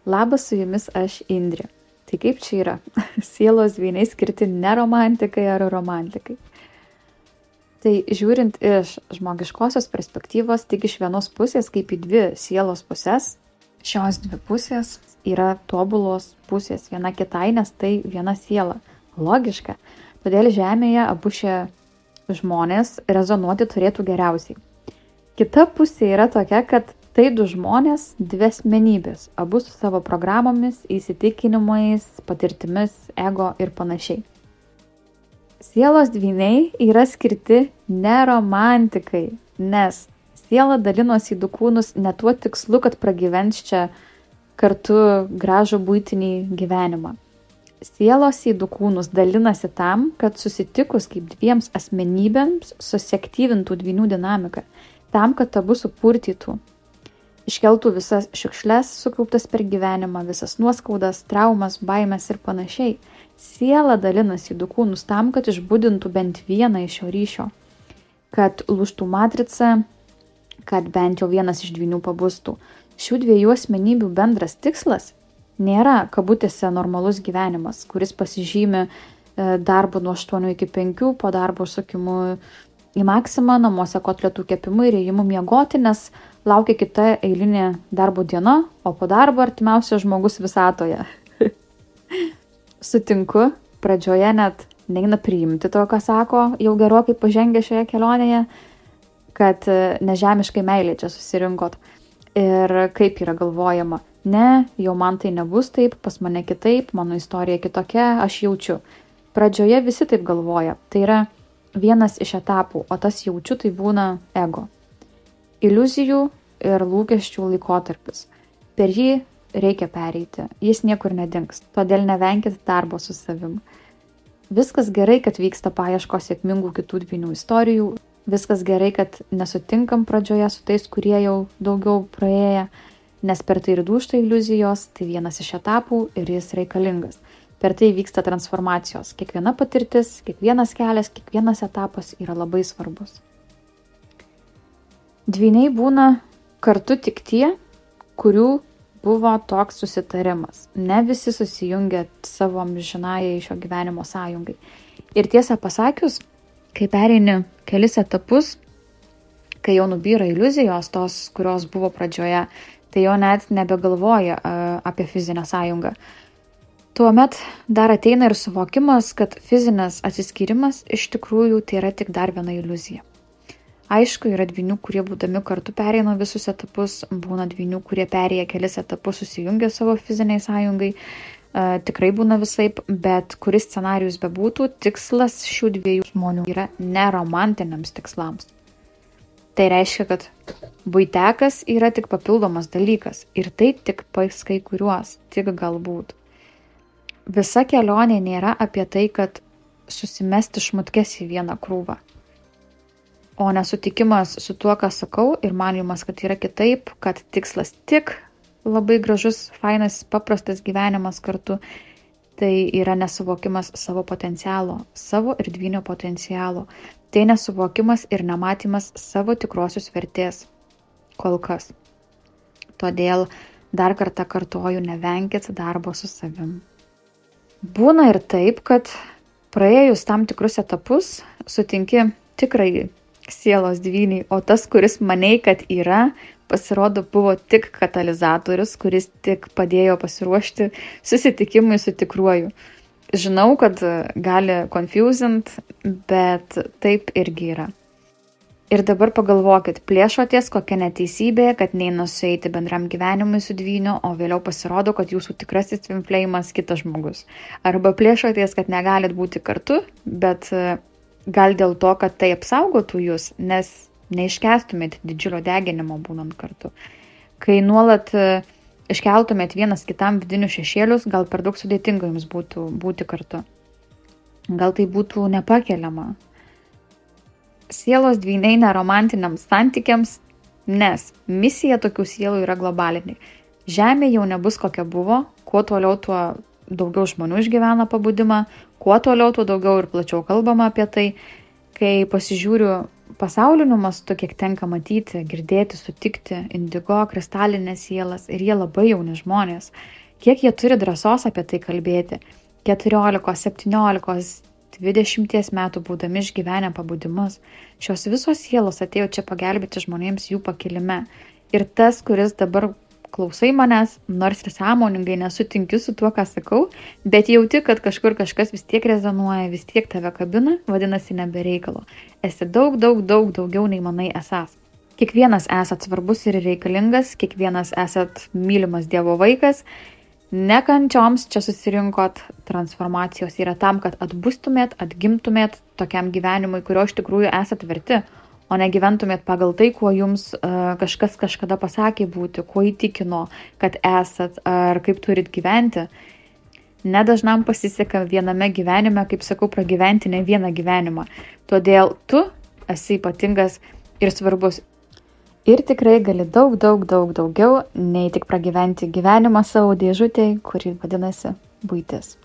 Labas, su jumis aš Indrė. Tai kaip čia yra? Sielos dvyniai skirti ne romantikai ar romantikai. Tai žiūrint iš žmogiškosios perspektyvos, tik iš vienos pusės, kaip į dvi sielos pusės, šios dvi pusės yra tobulos pusės viena kitai, nes tai viena siela. Logiška. Todėl žemėje abu šie žmonės rezonuoti turėtų geriausiai. Kita pusė yra tokia, kad tai du žmonės, dvi asmenybės, abu su savo programomis, įsitikinimais, patirtimis, ego ir panašiai. Sielos dvyniai yra skirti ne romantikai, nes siela dalinosi į du kūnus ne tuo tikslu, kad pragyvens čia kartu gražų buitinį gyvenimą. Sielos į du kūnus dalinasi tam, kad susitikus kaip dviems asmenybėms susiaktyvintų dvynių dinamiką, tam, kad abu supurtytų. Iškeltų visas šiukšles sukauptas per gyvenimą, visas nuoskaudas, traumas, baimės ir panašiai. Siela dalinasi į du kūnus tam, kad išbudintų bent vieną iš šio ryšio. Kad lūžtų matrica, kad bent jau vienas iš dvynių pabustų. Šių dviejų asmenybių bendras tikslas nėra kabutėse normalus gyvenimas, kuris pasižymi darbu nuo 8 iki 5, po darbo sukimu į maksimą, namuose kotletų kepimu ir ėjimu miegoti, nes laukia kita eilinė darbo diena, o po darbo artimiausias žmogus visatoje. Sutinku, pradžioje net neina priimti to, ką sako, jau gerokai pažengę šioje kelionėje, kad nežemiškai meilė čia susirinkot. Ir kaip yra galvojama, ne, jau man tai nebus taip, pas mane kitaip, mano istorija kitokia, aš jaučiu. Pradžioje visi taip galvoja, tai yra vienas iš etapų, o tas jaučiu tai būna ego. Iliuzijų ir lūkesčių laikotarpis. Per jį reikia pereiti, jis niekur nedings, todėl nevenkit darbo su savim. Viskas gerai, kad vyksta paieškos sėkmingų kitų dvynių istorijų, viskas gerai, kad nesutinkam pradžioje su tais, kurie jau daugiau praėję, nes per tai ir dūžta iliuzijos, tai vienas iš etapų ir jis reikalingas. Per tai vyksta transformacijos. Kiekviena patirtis, kiekvienas kelias, kiekvienas etapas yra labai svarbus. Dvyniai būna kartu tik tie, kurių buvo toks susitarimas. Ne visi susijungia savo amžinajai šio gyvenimo sąjungai. Ir tiesą pasakius, kai pereini kelis etapus, kai jau nubyra iliuzijos, tos, kurios buvo pradžioje, tai jau net nebegalvoja apie fizinę sąjungą. Tuomet dar ateina ir suvokimas, kad fizinis atsiskyrimas iš tikrųjų tai yra tik dar viena iliuzija. Aišku, yra dvynių, kurie būdami kartu pereina visus etapus, būna dvynių, kurie perėję kelis etapus susijungia savo fiziniai sąjungai, tikrai būna visaip, bet kuris scenarijus bebūtų, tikslas šių dviejų žmonių yra ne romantiniams tikslams. Tai reiškia, kad buitekas yra tik papildomas dalykas ir tai tik pas kai kuriuos, tik galbūt. Visa kelionė nėra apie tai, kad susimesti šmutkes į vieną krūvą, o nesutikimas su tuo, ką sakau ir manimas, kad yra kitaip, kad tikslas tik labai gražus, fainas, paprastas gyvenimas kartu, tai yra nesuvokimas savo potencialo, savo ir dvynio potencialo. Tai nesuvokimas ir nematymas savo tikrosios vertės. Kol kas. Todėl dar kartą kartoju, nevenkit darbo su savim. Būna ir taip, kad praėjus tam tikrus etapus sutinki tikrai sielos dvynį, o tas, kuris manei, kad yra, pasirodo buvo tik katalizatorius, kuris tik padėjo pasiruošti susitikimui su tikruoju. Žinau, kad gali confusint, bet taip irgi yra. Ir dabar pagalvokit, plėšotės kokia neteisybė, kad neina sueiti bendram gyvenimui su dvyniu, o vėliau pasirodo, kad jūsų tikrasis twin flame'as kitas žmogus. Arba plėšotės, kad negalit būti kartu, bet gal dėl to, kad tai apsaugotų jūs, nes neiškęstumėt didžiulio deginimo būnant kartu. Kai nuolat iškeltumėt vienas kitam vidinius šešėlius, gal per daug sudėtinga jums būtų būti kartu. Gal tai būtų nepakeliama. Sielos dvyniai neromantiniams santykiams, nes misija tokių sielų yra globalinė. Žemė jau nebus kokia buvo, kuo toliau tuo daugiau žmonių išgyvena pabudimą, kuo toliau tuo daugiau ir plačiau kalbama apie tai. Kai pasižiūriu pasauliniu mastu, kiek tenka matyti, girdėti, sutikti indigo, kristalinės sielas ir jie labai jauni žmonės, kiek jie turi drąsos apie tai kalbėti, 14, 17, 20 metų būdami išgyvenę pabudimus, šios visos sielos atėjo čia pagelbėti žmonėms jų pakilime. Ir tas, kuris dabar klausai manęs, nors ir sąmoningai nesutinki su tuo, ką sakau, bet jauti, kad kažkur kažkas vis tiek rezonuoja, vis tiek tave kabina, vadinasi nebereikalo. Esi daug daugiau nei manai esas. Kiekvienas esat svarbus ir reikalingas, kiekvienas esat mylimas Dievo vaikas. Ne kančioms čia susirinkot, transformacijos yra tam, kad atbustumėt, atgimtumėt tokiam gyvenimui, kurio iš tikrųjų esat verti, o negyventumėt pagal tai, kuo jums kažkas kažkada pasakė būti, kuo įtikino, kad esat ar kaip turit gyventi. Nedažnam pasiseka viename gyvenime, kaip sakau, pragyventi ne vieną gyvenimą. Todėl tu esi ypatingas ir svarbus. Ir tikrai gali daug daugiau, nei tik pragyventi gyvenimą savo dėžutėj, kuri vadinasi buitis.